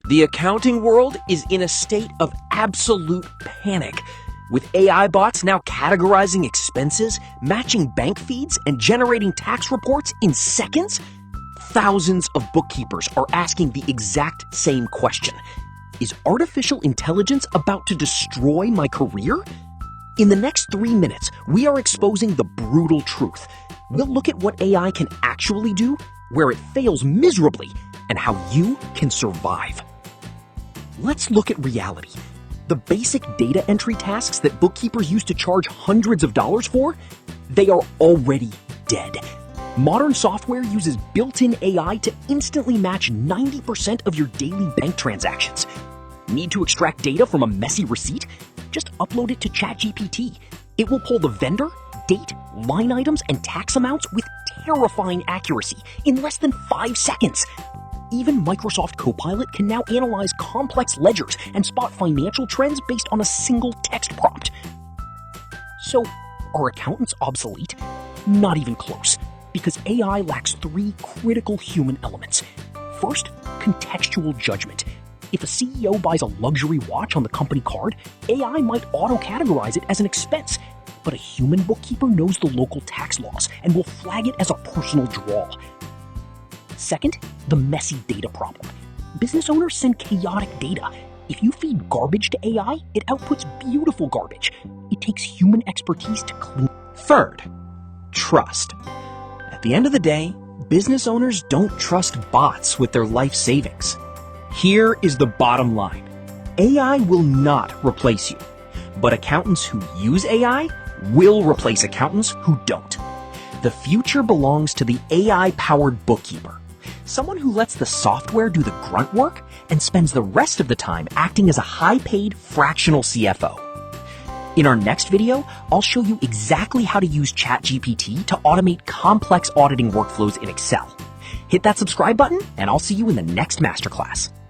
The accounting world is in a state of absolute panic, with AI bots now categorizing expenses, matching bank feeds, and generating tax reports in seconds. Thousands of bookkeepers are asking the exact same question. Is artificial intelligence about to destroy my career? In the next 3 minutes, we are exposing the brutal truth. We'll look at what AI can actually do, where it fails miserably, and how you can survive. Let's look at reality. The basic data entry tasks that bookkeepers used to charge hundreds of dollars for, they are already dead. Modern software uses built-in AI to instantly match 90% of your daily bank transactions. Need to extract data from a messy receipt? Just upload it to ChatGPT. It will pull the vendor, date, line items, and tax amounts with terrifying accuracy in less than 5 seconds. Even Microsoft Copilot can now analyze complex ledgers and spot financial trends based on a single text prompt. So, are accountants obsolete? Not even close, because AI lacks 3 critical human elements. First, contextual judgment. If a CEO buys a luxury watch on the company card, AI might auto-categorize it as an expense, but a human bookkeeper knows the local tax laws and will flag it as a personal draw. Second, the messy data problem. Business owners send chaotic data. If you feed garbage to AI, it outputs beautiful garbage. It takes human expertise to clean. Third, trust. At the end of the day, business owners don't trust bots with their life savings. Here is the bottom line. AI will not replace you, but accountants who use AI will replace accountants who don't. The future belongs to the AI-powered bookkeeper, someone who lets the software do the grunt work and spends the rest of the time acting as a high-paid fractional CFO. In our next video, I'll show you exactly how to use ChatGPT to automate complex auditing workflows in Excel. Hit that subscribe button, and I'll see you in the next masterclass.